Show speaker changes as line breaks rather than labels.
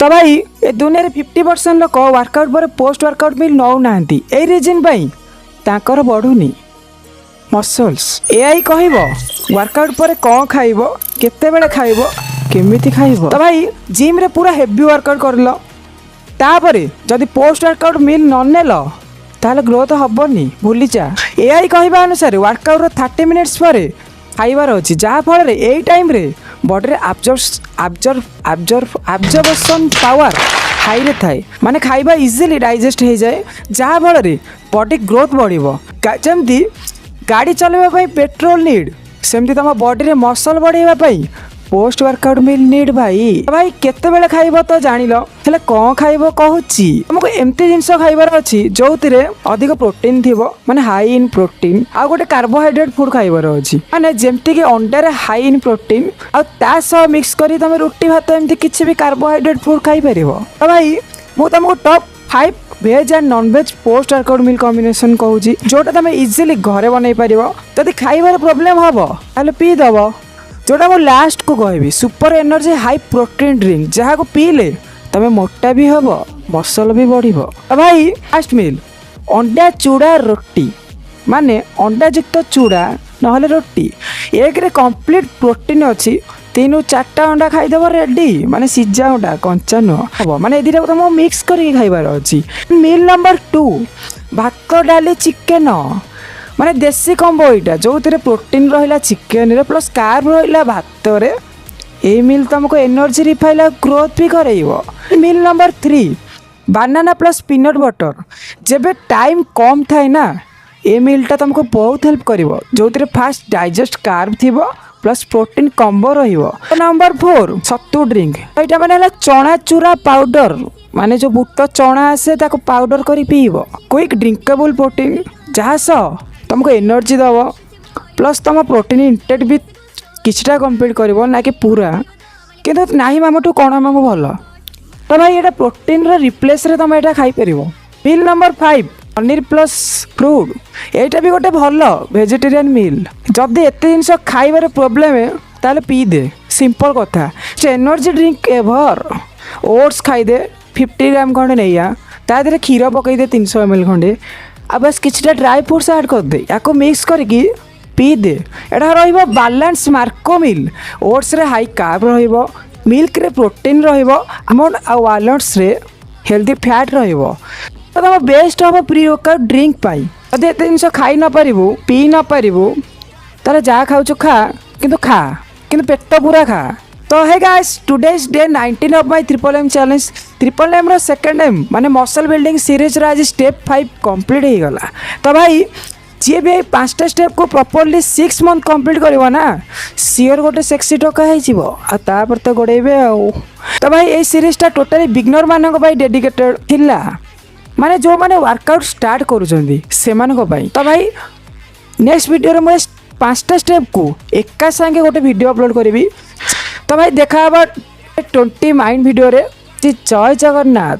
तो भाई ए दुनिया 50% लोक वर्कआउट पर पोस्ट वर्कआउट मिल नौ ना यही रिजन ताकर बढ़ुनी मसल्स एआई कहब वर्कआउट पर कौन खाइब केते बेले खाइब केमिति खाइब। तो भाई जिम रे पूरा हेवी वर्कआउट करल तापरे जदि पोस्ट वर्कआउट मिल न नेल ताहले ग्रोथ हबनी भूली जा। एआई कहबा अनुसार वर्कआउट 30 मिनिट्स पर खाइबार अच्छी जहाँफल यही टाइम रे बॉडी एब्जॉर्प्शन पावर हाई रे थाए माने खाइबा इजिली डाइजेस्ट हो जाए जहाँफल बॉडी ग्रोथ बढ़िबो। जमती गाड़ी चलैबा पेट्रोल नीड सेमती तुम बॉडी रे मसल बढ़ाइबा पोस्ट वर्कआउट मिल नीड भाई केते बेले खाइबो तो जानिलो हेले कौन खाइबो कहूची तुमको एमती जिंस खाइबार अछि जोतिरे अधिक प्रोटीन थिबो माने हाई इन प्रोटीन आ गोटे कार्बोहाइड्रेट फूड खाइबार अछि माने जेमती के अंडा रे हाई इन प्रोटीन आ ता सह मिक्स करी तुम रोटी भात एमती किछि भी कार्बोहाइड्रेट फूड खाइ परिबो। तो भाई मु तुमको top 5 veg and non veg post workout meal combination कहूची जोटा तुम इजिली घरे बनै परिबो। जदि खाइबार प्रॉब्लम हबो ताले पी दबो जोटा मु लास्ट को कहबी super energy high protein drink जहाँ को पीले तमें मोटा भी हम मसल भी बढ़िबो। भाई लास्ट मिल अंडा चूड़ा रोटी माने अंडा युक्त चूड़ा नहले रोटी एक रे कंप्लीट प्रोटीन अच्छी 3-4 अंडा खाईदेव रेडी माने सिझा अंडा कंचा नुह हम माने ये तुम मिक्स करके खाइबार अच्छी। मिल नंबर 2 भात डाली चिकेन माने देसी कम्बो यहाँ जो प्रोटीन रहा चिकेन रे प्लस कार्ब रहा भात रे ए मिल तुमको एनर्जी रिफाइल ग्रोथ भी करेइबो। Meal number 3 banana plus peanut butter जेबे टाइम कम थाए ना ए मिलटा तुमको बहुत हेल्प करिवो जो फास्ट डाइजेस्ट कार्ब थिबो प्लस प्रोटीन कम्बो रहिबो। नंबर 4 सत्तू ड्रिंक एटा माने चना चूरा पाउडर माने जो बुट चना आसे ताको पाउडर करी पीबो क्विक ड्रिंकेबल प्रोटीन जहाँ सह तुमको एनर्जी दब प्लस तुम प्रोटीन इंटेक भी किछटा कंप्लीट करिवो ना कि पूरा किंतु नाही मामठू कण मामू भल। तो भाई ये प्रोटीन रिप्लेस रे तुम यहाँ खाई परिवो। मिल नंबर 5 पनीर प्लस फ्रूट एटा भी गोटे भल वेजिटेरियन मिल जदि एते जिनस खाइबार प्रोब्लेम है ताले पी दे सिंपल कथा एनर्जी ड्रिंक एभर ओट्स खाई दे 50 ग्राम खंडे नहीं तादे क्षीर पकई दे 300 ml खंडे आ बस किछटा ड्राई फ्रूट्स ऐड कर दे या मिक्स करके पी दे एटा रहिबो बैलेंस मार्को मिल ओट्स रे हाई कार्ब रहिबो मिल्क रे प्रोटीन रहिबो आमंड आ वालनट्स रे हेल्दी फैट रहिबो। तो तुम बेस्ट हम प्री वर्कआउट ड्रिंक पाई जदि एते जिनस खाई न पारिबु पी न पारिबु ताले जा खाउछु खा किंतु पेट पूरा खा। तो है guys today's day 19 of my triple M challenge triple M रो सेकंड एम माने मसल बिल्डिंग सीरीज रा आज स्टेप 5 कंप्लीट हो गला। तो भाई जी भी 5टा स्टेप को प्रॉपर्ली 6 मंथ कंप्लीट करबो ना सियर गोटे सेक्सी टका है जीवो आ तापर तो गोडेबे आ। तो भाई ए सीरीज टा टोटली बिगनर मानक भाई डेडिकेटेड थिला माने जो माने वर्कआउट स्टार्ट करूछंदी से मानक भाई। तो भाई नेक्स्ट वीडियो रे मैं 5टा स्टेप को एका संगे गोटे वीडियो अपलोड करिवि। तो भाई देखा 20 माइंड वीडियो रे जय जगन्नाथ।